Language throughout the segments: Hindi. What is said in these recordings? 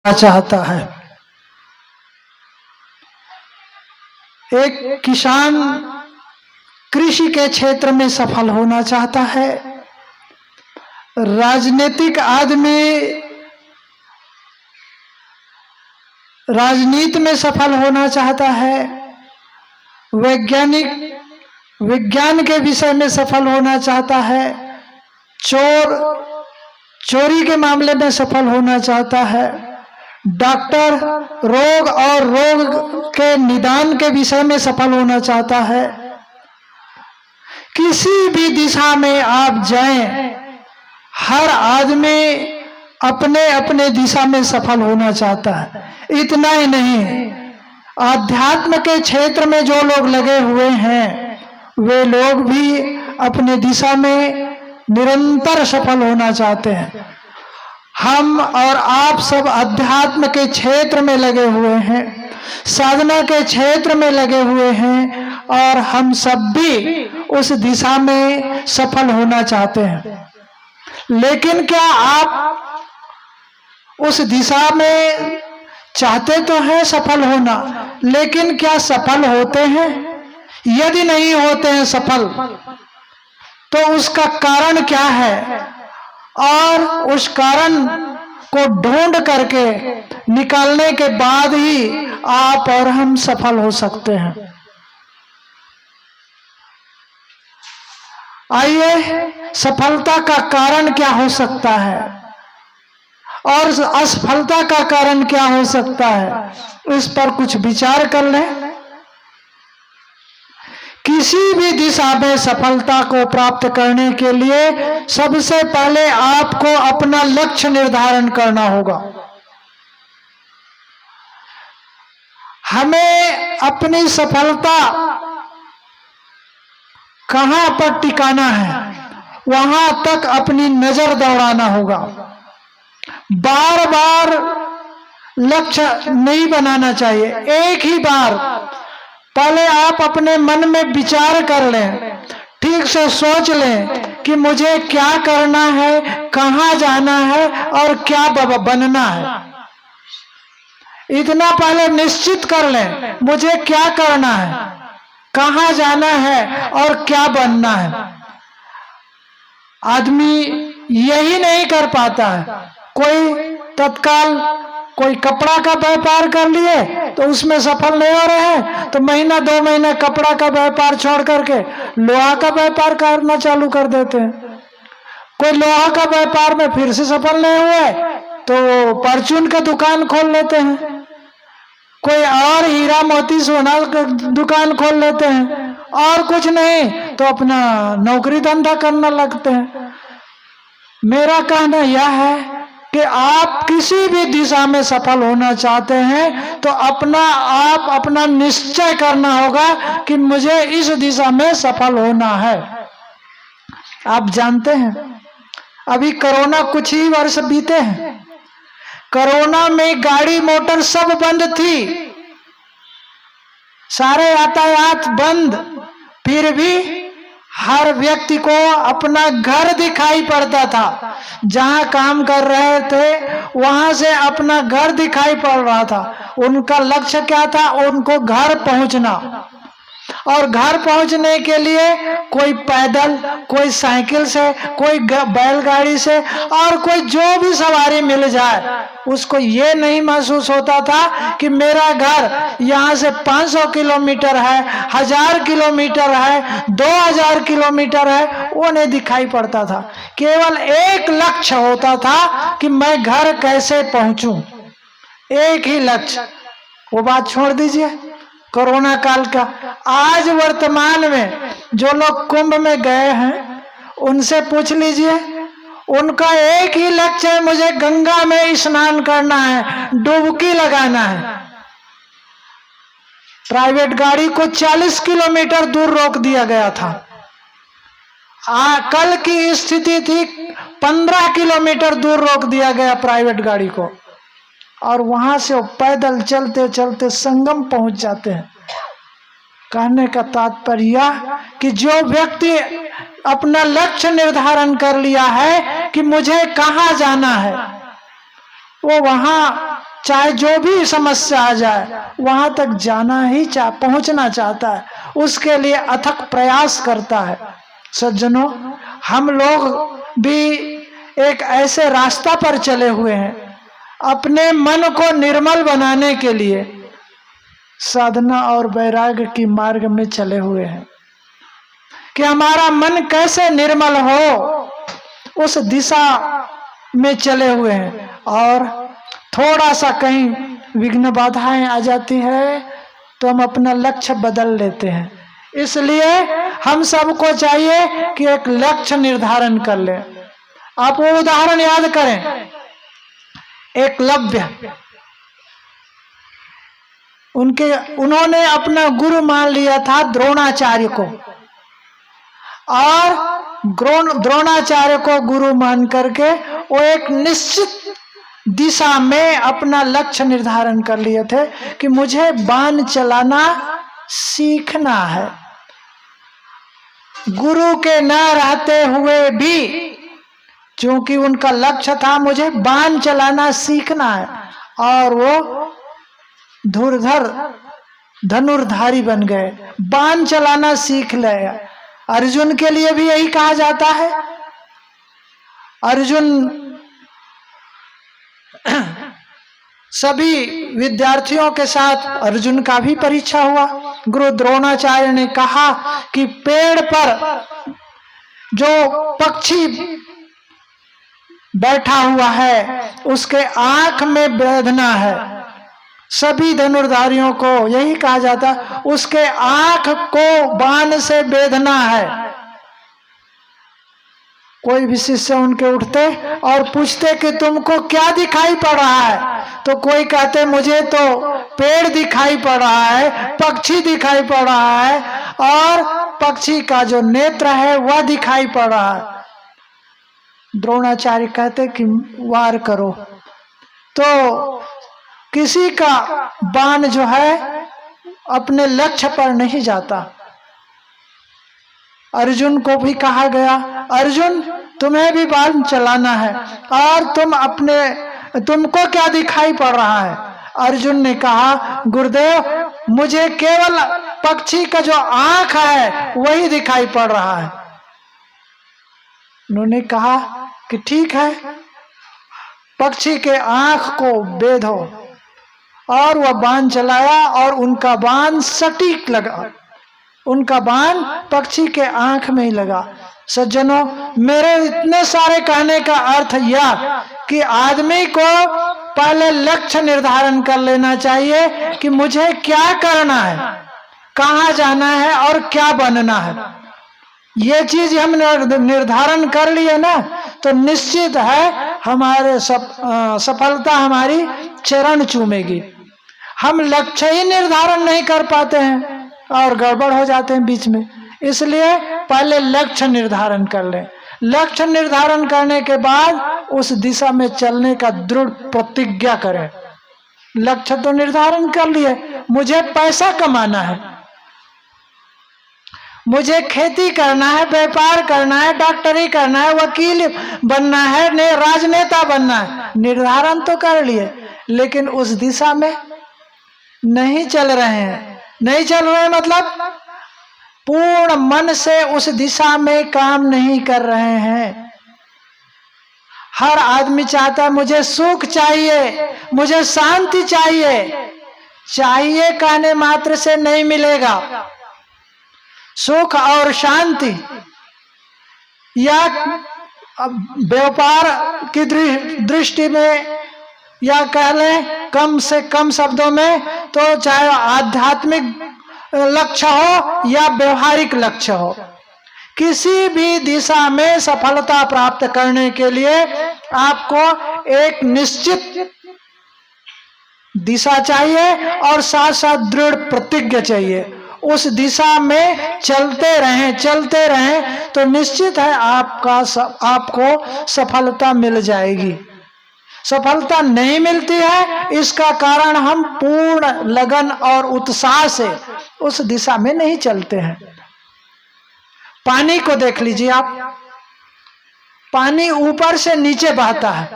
चाहता है। एक किसान कृषि के क्षेत्र में सफल होना चाहता है, राजनीतिक आदमी राजनीति में सफल होना चाहता है, वैज्ञानिक विज्ञान के विषय में सफल होना चाहता है, चोर चोरी के मामले में सफल होना चाहता है, डॉक्टर रोग और रोग के निदान के विषय में सफल होना चाहता है। किसी भी दिशा में आप जाएं, हर आदमी अपने अपने दिशा में सफल होना चाहता है। इतना ही नहीं, आध्यात्म के क्षेत्र में जो लोग लगे हुए हैं वे लोग भी अपने दिशा में निरंतर सफल होना चाहते हैं। हम और आप सब अध्यात्म के क्षेत्र में लगे हुए हैं, साधना के क्षेत्र में लगे हुए हैं और हम सब भी उस दिशा में सफल होना चाहते हैं। लेकिन क्या आप उस दिशा में चाहते तो हैं सफल होना, लेकिन क्या सफल होते हैं? यदि नहीं होते हैं सफल तो उसका कारण क्या है, और उस कारण को ढूंढ करके निकालने के बाद ही आप और हम सफल हो सकते हैं। आइए, सफलता का कारण क्या हो सकता है और असफलता का कारण क्या हो सकता है, इस पर कुछ विचार कर लें। किसी भी दिशा में सफलता को प्राप्त करने के लिए सबसे पहले आपको अपना लक्ष्य निर्धारण करना होगा। हमें अपनी सफलता कहां पर टिकाना है, वहां तक अपनी नजर दौड़ाना होगा। बार बार लक्ष्य नहीं बनाना चाहिए, एक ही बार पहले आप अपने मन में विचार कर लें, ठीक से सोच लें कि मुझे क्या करना है, कहां जाना है और क्या बनना है। इतना पहले निश्चित कर लें, मुझे क्या करना है, कहां जाना है और क्या बनना है। आदमी यही नहीं कर पाता है। कोई तत्काल कोई कपड़ा का व्यापार कर लिए तो उसमें सफल नहीं हो रहे हैं, तो महीना 2 महीना कपड़ा का व्यापार छोड़ करके लोहा का व्यापार करना चालू कर देते हैं। कोई लोहा का व्यापार में फिर से सफल नहीं हुए तो परचून का दुकान खोल लेते हैं। कोई और हीरा मोती सोना का दुकान खोल लेते हैं, और कुछ नहीं तो अपना नौकरी धंधा करना लगते हैं। मेरा कहना यह है कि आप किसी भी दिशा में सफल होना चाहते हैं तो अपना निश्चय करना होगा कि मुझे इस दिशा में सफल होना है। आप जानते हैं अभी कोरोना कुछ ही वर्ष बीते हैं, कोरोना में गाड़ी मोटर सब बंद थी, सारे यातायात बंद, फिर भी हर व्यक्ति को अपना घर दिखाई पड़ता था। जहां काम कर रहे थे वहां से अपना घर दिखाई पड़ रहा था। उनका लक्ष्य क्या था? उनको घर पहुंचना, और घर पहुंचने के लिए कोई पैदल, कोई साइकिल से, कोई बैलगाड़ी से, और कोई जो भी सवारी मिल जाए, उसको ये नहीं महसूस होता था कि मेरा घर यहाँ से 500 किलोमीटर है, 1000 किलोमीटर है, 2000 किलोमीटर है, वो नहीं दिखाई पड़ता था। केवल एक लक्ष्य होता था कि मैं घर कैसे पहुंचूं, एक ही लक्ष्य। वो बात छोड़ दीजिए कोरोना काल का। आज वर्तमान में जो लोग कुंभ में गए हैं उनसे पूछ लीजिए, उनका एक ही लक्ष्य है, मुझे गंगा में स्नान करना है, डुबकी लगाना है। प्राइवेट गाड़ी को 40 किलोमीटर दूर रोक दिया गया था। कल की स्थिति थी 15 किलोमीटर दूर रोक दिया गया प्राइवेट गाड़ी को, और वहां से वो पैदल चलते चलते संगम पहुंच जाते हैं। कहने का तात्पर्य कि जो व्यक्ति अपना लक्ष्य निर्धारण कर लिया है कि मुझे कहां जाना है, वो वहां चाहे जो भी समस्या आ जाए वहां तक जाना ही पहुंचना चाहता है, उसके लिए अथक प्रयास करता है। सज्जनों, हम लोग भी एक ऐसे रास्ता पर चले हुए हैं, अपने मन को निर्मल बनाने के लिए साधना और वैराग्य की मार्ग में चले हुए हैं कि हमारा मन कैसे निर्मल हो, उस दिशा में चले हुए हैं। और थोड़ा सा कहीं विघ्न बाधाएं आ जाती है तो हम अपना लक्ष्य बदल लेते हैं। इसलिए हम सबको चाहिए कि एक लक्ष्य निर्धारण कर ले। आप वो उदाहरण याद करें, एकलव्य, उन्होंने अपना गुरु मान लिया था द्रोणाचार्य को, और द्रोणाचार्य को गुरु मान करके वो एक निश्चित दिशा में अपना लक्ष्य निर्धारण कर लिए थे कि मुझे बाण चलाना सीखना है। गुरु के न रहते हुए भी क्योंकि उनका लक्ष्य था मुझे बाण चलाना सीखना है, और वो धुरधर धनुर्धारी बन गए, बाण चलाना सीख लिया। अर्जुन के लिए भी यही कहा जाता है। अर्जुन सभी विद्यार्थियों के साथ अर्जुन का भी परीक्षा हुआ। गुरु द्रोणाचार्य ने कहा कि पेड़ पर जो पक्षी बैठा हुआ है उसके आंख में वेदना है। सभी धनुर्धारियों को यही कहा जाता, उसके आंख को बाण से वेदना है। कोई भी शिष्य उनके उठते और पूछते कि तुमको क्या दिखाई पड़ रहा है, तो कोई कहते मुझे तो पेड़ दिखाई पड़ रहा है, पक्षी दिखाई पड़ रहा है, और पक्षी का जो नेत्र है वह दिखाई पड़ रहा है। द्रोणाचार्य कहते कि वार करो। तो किसी का बाण जो है अपने लक्ष्य पर नहीं जाता। अर्जुन को भी कहा गया, अर्जुन तुम्हें भी बाण चलाना है, और तुमको क्या दिखाई पड़ रहा है? अर्जुन ने कहा गुरुदेव मुझे केवल पक्षी का जो आंख है वही दिखाई पड़ रहा है। उन्होंने कहा कि ठीक है, पक्षी के आंख को बेधो, और वह बाण चलाया और उनका बाण सटीक लगा, उनका बाण पक्षी के आंख में ही लगा। सज्जनों, मेरे इतने सारे कहने का अर्थ यह कि आदमी को पहले लक्ष्य निर्धारण कर लेना चाहिए कि मुझे क्या करना है, कहाँ जाना है और क्या बनना है। ये चीज हम निर्धारण कर लिए ना तो निश्चित है हमारे सफलता हमारी चरण चूमेगी। हम लक्ष्य ही निर्धारण नहीं कर पाते हैं और गड़बड़ हो जाते हैं बीच में। इसलिए पहले लक्ष्य निर्धारण कर लें। लक्ष्य निर्धारण करने के बाद उस दिशा में चलने का दृढ़ प्रतिज्ञा करें। लक्ष्य तो निर्धारण कर लिए, मुझे पैसा कमाना है, मुझे खेती करना है, व्यापार करना है, डॉक्टरी करना है, वकील बनना है, राजनेता बनना है, निर्धारण तो कर लिए, लेकिन उस दिशा में नहीं चल रहे हैं। नहीं चल रहे मतलब पूर्ण मन से उस दिशा में काम नहीं कर रहे हैं। हर आदमी चाहता है मुझे सुख चाहिए, मुझे शांति चाहिए। चाहिए कहने मात्र से नहीं मिलेगा। सुख और शांति या व्यापार की दृष्टि में या कह लें कम से कम शब्दों में तो चाहे आध्यात्मिक लक्ष्य हो या व्यवहारिक लक्ष्य हो, किसी भी दिशा में सफलता प्राप्त करने के लिए आपको एक निश्चित दिशा चाहिए और साथ साथ दृढ़ प्रतिज्ञा चाहिए। उस दिशा में चलते रहें तो निश्चित है आपको सफलता मिल जाएगी। सफलता नहीं मिलती है, इसका कारण हम पूर्ण लगन और उत्साह से उस दिशा में नहीं चलते हैं। पानी को देख लीजिए आप, पानी ऊपर से नीचे बहता है,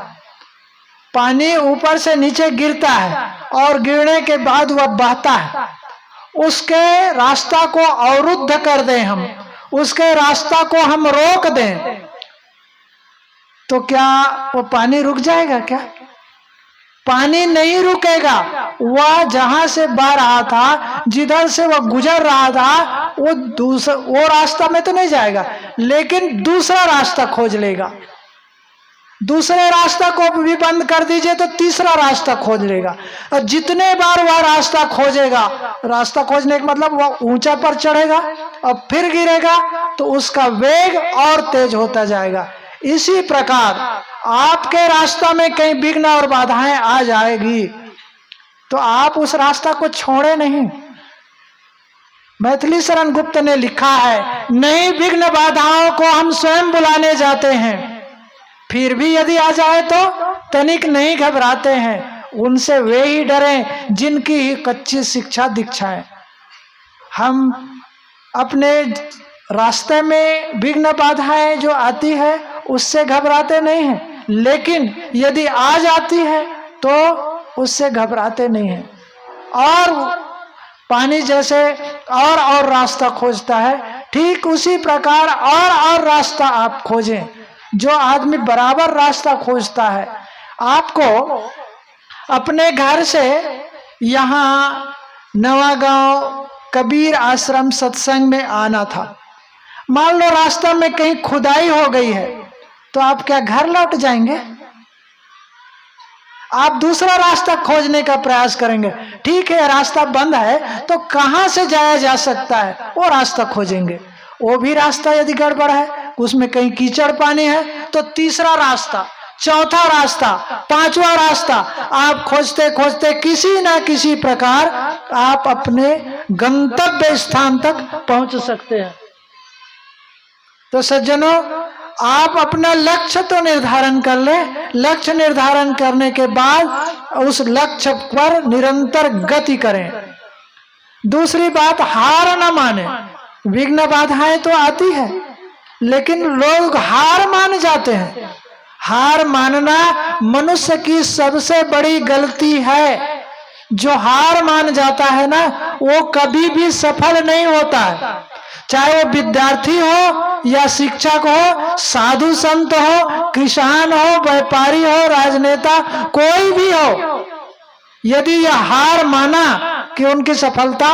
पानी ऊपर से नीचे गिरता है और गिरने के बाद वह बहता है, उसके रास्ता को अवरुद्ध कर दें हम, उसके रास्ता को हम रोक दें, तो क्या वो पानी रुक जाएगा? क्या पानी नहीं रुकेगा। वह जहां से बह रहा था, जिधर से वह गुजर रहा था, वो रास्ता में तो नहीं जाएगा, लेकिन दूसरा रास्ता खोज लेगा। दूसरे रास्ता को भी बंद कर दीजिए तो तीसरा रास्ता खोज लेगा। और जितने बार वह रास्ता खोजेगा, रास्ता खोजने का मतलब वह ऊंचा पर चढ़ेगा और फिर गिरेगा, तो उसका वेग और तेज होता जाएगा। इसी प्रकार आपके रास्ता में कहीं विघ्न और बाधाएं आ जाएगी तो आप उस रास्ता को छोड़े नहीं। मैथिली शरण गुप्त ने लिखा है, नई विघ्न बाधाओं को हम स्वयं बुलाने जाते हैं, फिर भी यदि आ जाए तो तनिक नहीं घबराते हैं। उनसे वे ही डरें जिनकी ही कच्ची शिक्षा दीक्षा है। हम अपने रास्ते में विघ्न बाधाएं जो आती है उससे घबराते नहीं हैं, लेकिन यदि आ जाती है तो उससे घबराते नहीं हैं। और पानी जैसे और रास्ता खोजता है, ठीक उसी प्रकार और रास्ता आप खोजें। जो आदमी बराबर रास्ता खोजता है, आपको अपने घर से यहाँ नवागांव कबीर आश्रम सत्संग में आना था। मान लो रास्ता में कहीं खुदाई हो गई है, तो आप क्या घर लौट जाएंगे? आप दूसरा रास्ता खोजने का प्रयास करेंगे। ठीक है, रास्ता बंद है तो कहां से जाया जा सकता है, वो रास्ता खोजेंगे। वो भी रास्ता यदि गड़बड़ है, उसमें कहीं कीचड़ पानी है, तो तीसरा रास्ता, चौथा रास्ता, पांचवा रास्ता आप खोजते खोजते किसी ना किसी प्रकार आप अपने गंतव्य स्थान तक पहुंच सकते हैं। तो सज्जनों, आप अपना लक्ष्य तो निर्धारण कर लें। लक्ष्य निर्धारण करने के बाद उस लक्ष्य पर निरंतर गति करें। दूसरी बात, हार न माने। विघ्न बाधाएं तो आती है, लेकिन लोग हार मान जाते हैं। हार मानना मनुष्य की सबसे बड़ी गलती है। जो हार मान जाता है ना, वो कभी भी सफल नहीं होता है। चाहे वो विद्यार्थी हो या शिक्षक हो, साधु संत हो, किसान हो, व्यापारी हो, राजनेता, कोई भी हो, यदि यह हार माना कि उनकी सफलता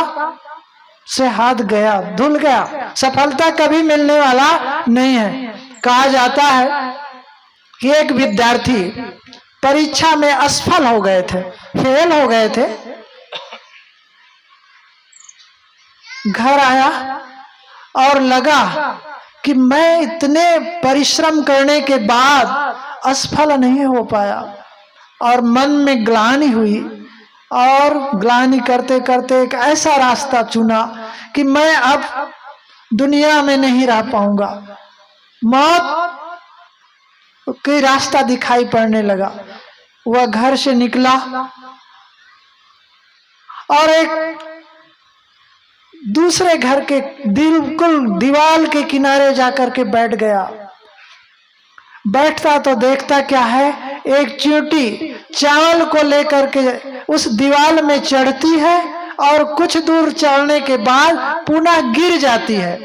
से हाथ गया, धुल गया, सफलता कभी मिलने वाला नहीं है। कहा जाता है कि एक विद्यार्थी परीक्षा में असफल हो गए थे, फेल हो गए थे। घर आया और लगा कि मैं इतने परिश्रम करने के बाद असफल नहीं हो पाया, और मन में ग्लानि हुई। और ग्लानि करते करते एक ऐसा रास्ता चुना कि मैं अब दुनिया में नहीं रह पाऊंगा। मौत कोई रास्ता दिखाई पड़ने लगा। वह घर से निकला और एक दूसरे घर के बिल्कुल दीवार के किनारे जाकर के बैठ गया। बैठता तो देखता क्या है, एक चींटी चावल को लेकर के उस दीवार में चढ़ती है और कुछ दूर चढ़ने के बाद पुनः गिर जाती है।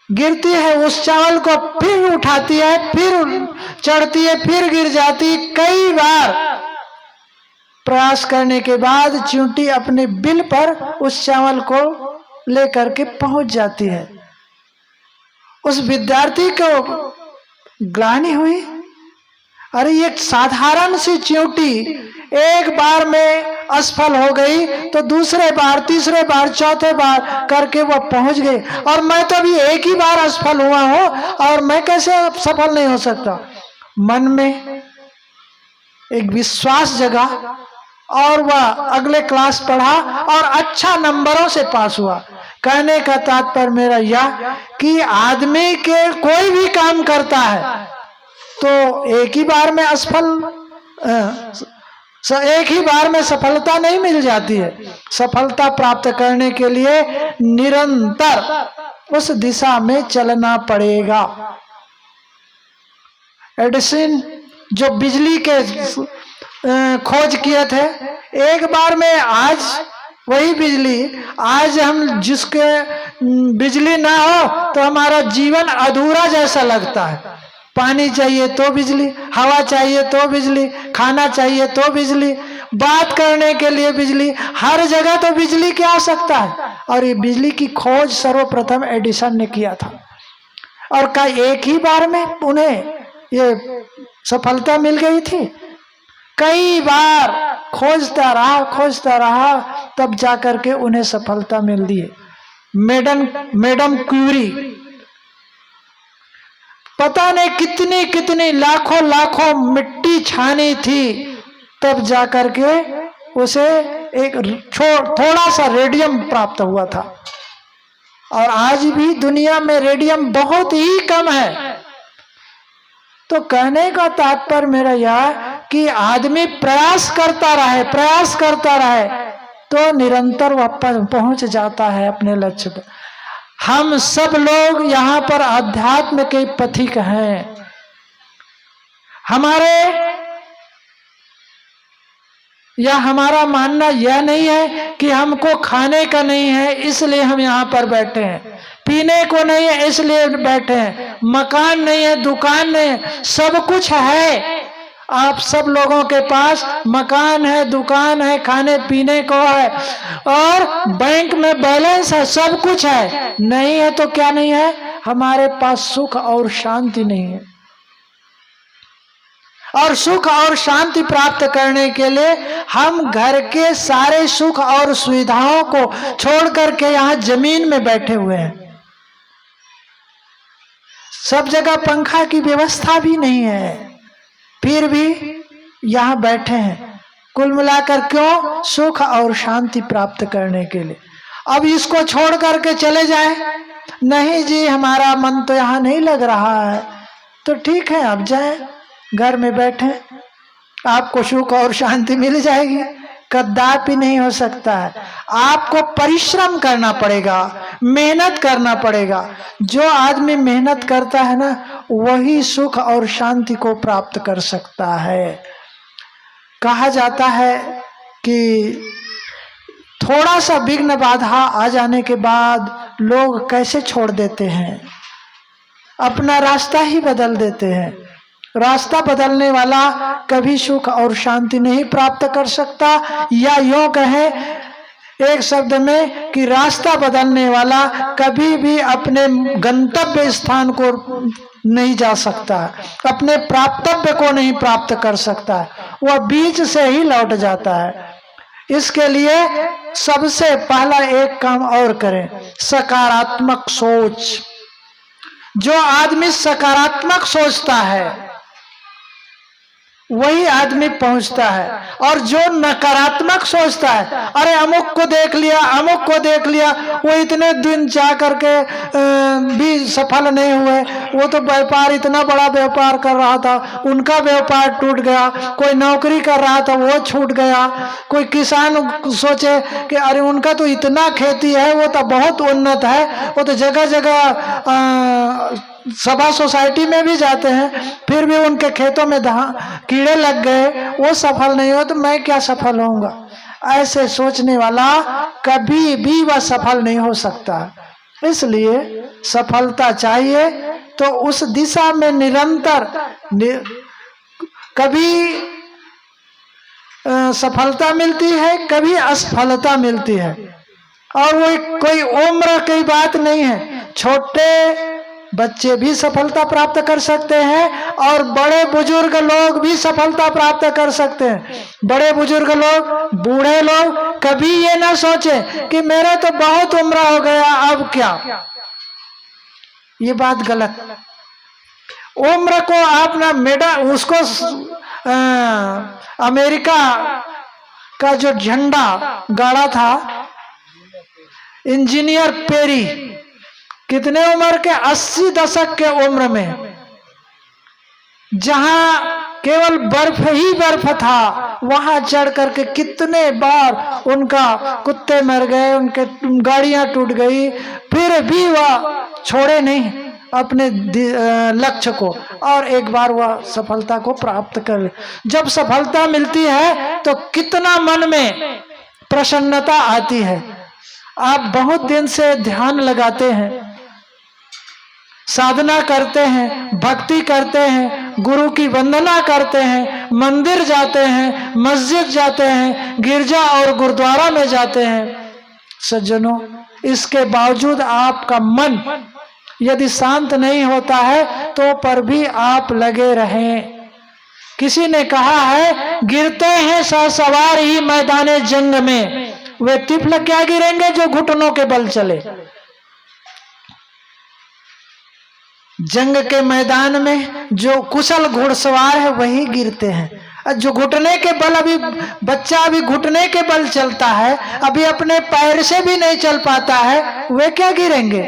गिरती है, उस चावल को फिर उठाती है, फिर चढ़ती है, फिर गिर जाती। कई बार प्रयास करने के बाद चींटी अपने बिल पर उस चावल को लेकर के पहुंच जाती है। उस विद्यार्थी को ग्लानि हुई, अरे ये साधारण सी चींटी एक बार में असफल हो गई, तो दूसरे बार, तीसरे बार, चौथे बार करके वह पहुंच गई, और मैं तो अभी एक ही बार असफल हुआ हूं और मैं कैसे सफल नहीं हो सकता। मन में एक विश्वास जगा और वह अगले क्लास पढ़ा और अच्छा नंबरों से पास हुआ। कहने का तात्पर्य मेरा यह कि आदमी के कोई भी काम करता है तो एक ही बार में एक ही बार में सफलता नहीं मिल जाती है। सफलता प्राप्त करने के लिए निरंतर उस दिशा में चलना पड़ेगा। एडिसन जो बिजली के खोज किए थे, एक बार में आज वही बिजली, आज हम जिसके बिजली ना हो तो हमारा जीवन अधूरा जैसा लगता है। पानी चाहिए तो बिजली, हवा चाहिए तो बिजली, खाना चाहिए तो बिजली, बात करने के लिए बिजली, हर जगह तो बिजली की आवश्यकता है। और ये बिजली की खोज सर्वप्रथम एडिसन ने किया था, और का एक ही बार में उन्हें ये सफलता मिल गई थी। कई बार खोजता रहा तब जाकर के उन्हें सफलता मिल दी है। मैडम क्यूरी पता नहीं कितनी कितनी लाखों मिट्टी छानी थी, तब जाकर के उसे एक थोड़ा सा रेडियम प्राप्त हुआ था। और आज भी दुनिया में रेडियम बहुत ही कम है। तो कहने का तात्पर्य मेरा यह कि आदमी प्रयास करता रहे तो निरंतर वापस पहुंच जाता है अपने लक्ष्य पर। हम सब लोग यहाँ पर अध्यात्म के पथिक हैं। हमारा मानना यह नहीं है कि हमको खाने का नहीं है इसलिए हम यहाँ पर बैठे हैं, पीने को नहीं है इसलिए बैठे हैं, मकान नहीं है, दुकान नहीं है, सब कुछ है। आप सब लोगों के पास मकान है, दुकान है, खाने पीने को है, और बैंक में बैलेंस है, सब कुछ है। नहीं है तो क्या नहीं है? हमारे पास सुख और शांति नहीं है। और सुख और शांति प्राप्त करने के लिए हम घर के सारे सुख और सुविधाओं को छोड़ करके यहाँ जमीन में बैठे हुए हैं। सब जगह पंखा की व्यवस्था भी नहीं है, फिर भी यहाँ बैठे हैं। कुल मिलाकर क्यों? सुख और शांति प्राप्त करने के लिए। अब इसको छोड़ करके चले जाए, नहीं जी हमारा मन तो यहाँ नहीं लग रहा है, तो ठीक है अब जाए, घर में बैठे, आपको सुख और शांति मिल जाएगी। कदापि नहीं हो सकता है। आपको परिश्रम करना पड़ेगा, मेहनत करना पड़ेगा। जो आदमी मेहनत करता है ना, वही सुख और शांति को प्राप्त कर सकता है। कहा जाता है कि थोड़ा सा विघ्न बाधा आ जाने के बाद लोग कैसे छोड़ देते हैं, अपना रास्ता ही बदल देते हैं। रास्ता बदलने वाला कभी सुख और शांति नहीं प्राप्त कर सकता, या यूं कहें एक शब्द में कि रास्ता बदलने वाला कभी भी अपने गंतव्य स्थान को नहीं जा सकता, अपने प्राप्तव्य को नहीं प्राप्त कर सकता, वह बीच से ही लौट जाता है। इसके लिए सबसे पहला एक काम और करें, सकारात्मक सोच। जो आदमी सकारात्मक सोचता है वही आदमी पहुंचता है, और जो नकारात्मक सोचता है, अरे अमुक को देख लिया, वो इतने दिन जा करके भी सफल नहीं हुए, वो तो व्यापार इतना बड़ा व्यापार कर रहा था, उनका व्यापार टूट गया। कोई नौकरी कर रहा था, वो छूट गया। कोई किसान सोचे कि अरे उनका तो इतना खेती है, वो तो बहुत उन्नत है, वो तो जगह जगह सभा सोसाइटी में भी जाते हैं, फिर भी उनके खेतों में कीड़े लग गए, वो सफल नहीं हो, तो मैं क्या सफल होऊंगा? ऐसे सोचने वाला कभी भी वह सफल नहीं हो सकता। इसलिए सफलता चाहिए तो उस दिशा में निरंतर कभी सफलता मिलती है, कभी असफलता मिलती है, और वो कोई उम्र की बात नहीं है। छोटे बच्चे भी सफलता प्राप्त कर सकते हैं, और बड़े बुजुर्ग लोग भी सफलता प्राप्त कर सकते हैं। बड़े बुजुर्ग लोग, बूढ़े लोग कभी ये ना सोचे कि मेरा तो बहुत उम्र हो गया, अब क्या। ये बात गलत। उम्र को आप ना उसको अमेरिका का जो झंडा गाड़ा था इंजीनियर पेरी, कितने उम्र के? 80 दशक के उम्र में, जहां केवल बर्फ ही बर्फ था, वहां चढ़ करके कितने बार उनका कुत्ते मर गए, उनके गाड़ियां टूट गई, फिर भी वह छोड़े नहीं, अपने लक्ष्य को, और एक बार वह सफलता को प्राप्त कर ले। जब सफलता मिलती है तो कितना मन में प्रसन्नता आती है। आप बहुत दिन से ध्यान लगाते हैं, साधना करते हैं, भक्ति करते हैं, गुरु की वंदना करते हैं, मंदिर जाते हैं, मस्जिद जाते हैं, गिरजा और गुरुद्वारा में जाते हैं। सज्जनों, इसके बावजूद आपका मन यदि शांत नहीं होता है तो पर भी आप लगे रहें। किसी ने कहा है, गिरते हैं ससवार ही मैदाने जंग में, वे तिफल क्या गिरेंगे जो घुटनों के बल चले। जंग के मैदान में जो कुशल घुड़सवार है वही गिरते हैं। जो घुटने के बल, अभी बच्चा अभी घुटने के बल चलता है, अभी अपने पैर से भी नहीं चल पाता है, वे क्या गिरेंगे।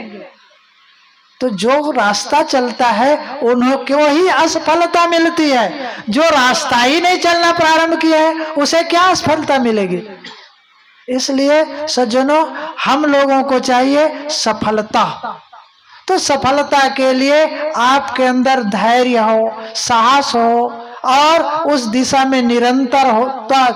तो जो रास्ता चलता है उन्हें क्यों ही असफलता मिलती है। जो रास्ता ही नहीं चलना प्रारंभ किया है उसे क्या असफलता मिलेगी। इसलिए सज्जनों, हम लोगों को चाहिए सफलता। तो सफलता के लिए आपके अंदर धैर्य हो, साहस हो, और उस दिशा में निरंतर होता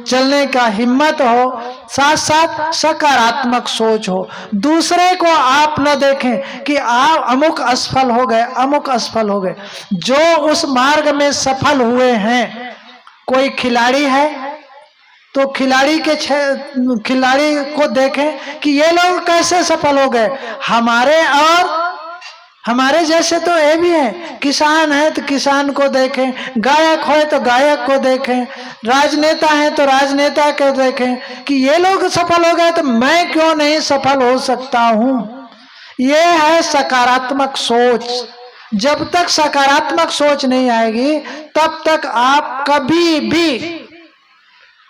चलने का हिम्मत हो, साथ साथ सकारात्मक सोच हो। दूसरे को आप न देखें कि आप अमुक असफल हो गए, अमुक असफल हो गए। जो उस मार्ग में सफल हुए हैं, कोई खिलाड़ी है तो खिलाड़ी को देखें कि ये लोग कैसे सफल हो गए। हमारे जैसे तो ये भी है। किसान है तो किसान को देखें, गायक हो तो गायक को देखें, राजनेता है तो राजनेता को देखें कि ये लोग सफल हो गए तो मैं क्यों नहीं सफल हो सकता हूं। ये है सकारात्मक सोच। जब तक सकारात्मक सोच नहीं आएगी तब तक आप कभी भी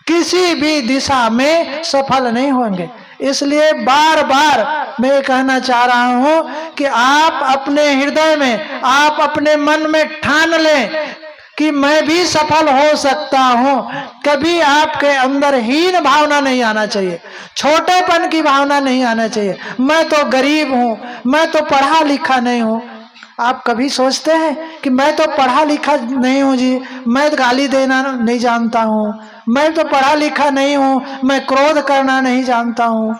किसी भी दिशा में सफल नहीं होंगे। इसलिए बार बार मैं कहना चाह रहा हूं कि आप अपने हृदय में, आप अपने मन में ठान लें कि मैं भी सफल हो सकता हूं। कभी आपके अंदर हीन भावना नहीं आना चाहिए, छोटेपन की भावना नहीं आना चाहिए। मैं तो गरीब हूं, मैं तो पढ़ा लिखा नहीं हूं। आप कभी सोचते हैं कि मैं तो पढ़ा लिखा नहीं हूं जी, मैं तो गाली देना नहीं जानता हूं, मैं तो पढ़ा लिखा नहीं हूं, मैं क्रोध करना नहीं जानता हूं।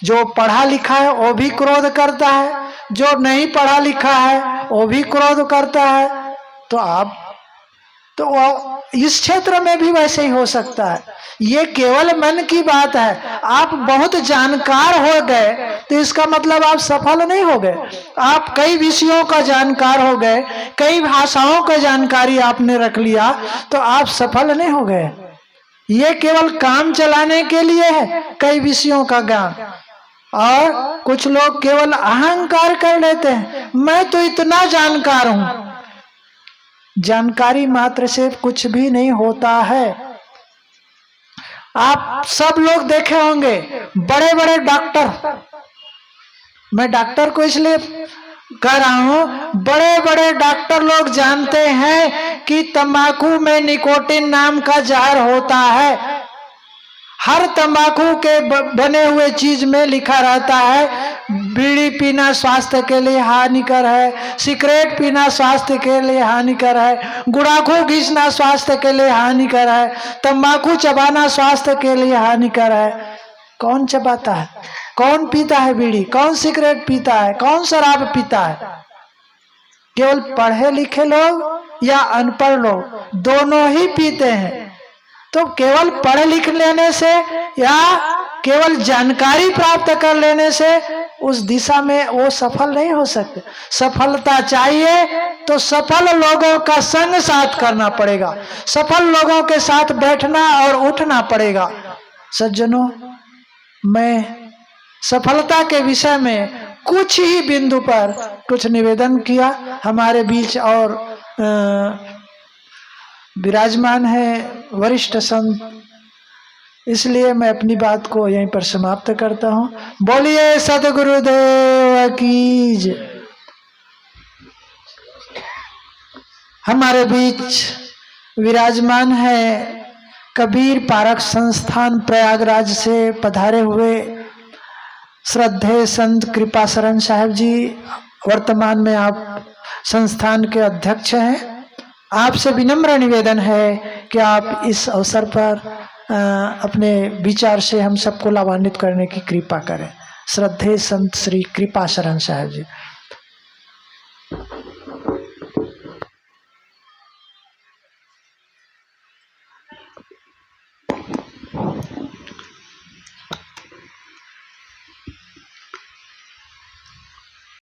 जो पढ़ा लिखा है वो भी क्रोध करता है, जो नहीं पढ़ा लिखा है वो भी क्रोध करता है। तो आप तो इस क्षेत्र में भी वैसे ही हो सकता है। ये केवल मन की बात है। आप बहुत जानकार हो गए तो इसका मतलब आप सफल नहीं हो गए। आप कई विषयों का जानकार हो गए, कई भाषाओं का जानकारी आपने रख लिया तो आप सफल नहीं हो गए। ये केवल काम चलाने के लिए है, कई विषयों का ज्ञान। और कुछ लोग केवल अहंकार कर लेते हैं, मैं तो इतना जानकार हूं। जानकारी मात्र से कुछ भी नहीं होता है। आप सब लोग देखे होंगे बड़े बड़े डॉक्टर, मैं डॉक्टर को इसलिए कह रहा हूं, बड़े बड़े डॉक्टर लोग जानते हैं कि तंबाकू में निकोटीन नाम का जहर होता है। हर तंबाकू के बने हुए चीज में लिखा रहता है बीड़ी पीना स्वास्थ्य के लिए हानिकर है, सिगरेट पीना स्वास्थ्य के लिए हानिकर है, गुड़ाखू घिसना स्वास्थ्य के लिए हानिकर है, तंबाकू चबाना स्वास्थ्य के लिए हानिकर है। कौन चबाता है, कौन पीता है बीड़ी, कौन सिगरेट पीता है, कौन शराब पीता है? केवल पढ़े लिखे लोग या अनपढ़ लोग, दोनों ही पीते हैं। तो केवल पढ़ लिख लेने से या केवल जानकारी प्राप्त कर लेने से उस दिशा में वो सफल नहीं हो सकते। सफलता चाहिए तो सफल लोगों का संग साथ करना पड़ेगा, सफल लोगों के साथ बैठना और उठना पड़ेगा। सज्जनों, मैं सफलता के विषय में कुछ ही बिंदु पर कुछ निवेदन किया। हमारे बीच और विराजमान है वरिष्ठ संत, इसलिए मैं अपनी बात को यहीं पर समाप्त करता हूँ। बोलिए सद्गुरुदेव की जय। हमारे बीच विराजमान है कबीर पारक संस्थान प्रयागराज से पधारे हुए श्रद्धेय संत कृपाशरण साहब जी वर्तमान में आप संस्थान के अध्यक्ष हैं। आपसे विनम्र निवेदन है कि आप इस अवसर पर अपने विचार से हम सबको लाभान्वित करने की कृपा करें। श्रद्धेय संत श्री कृपा शरण साहब जी।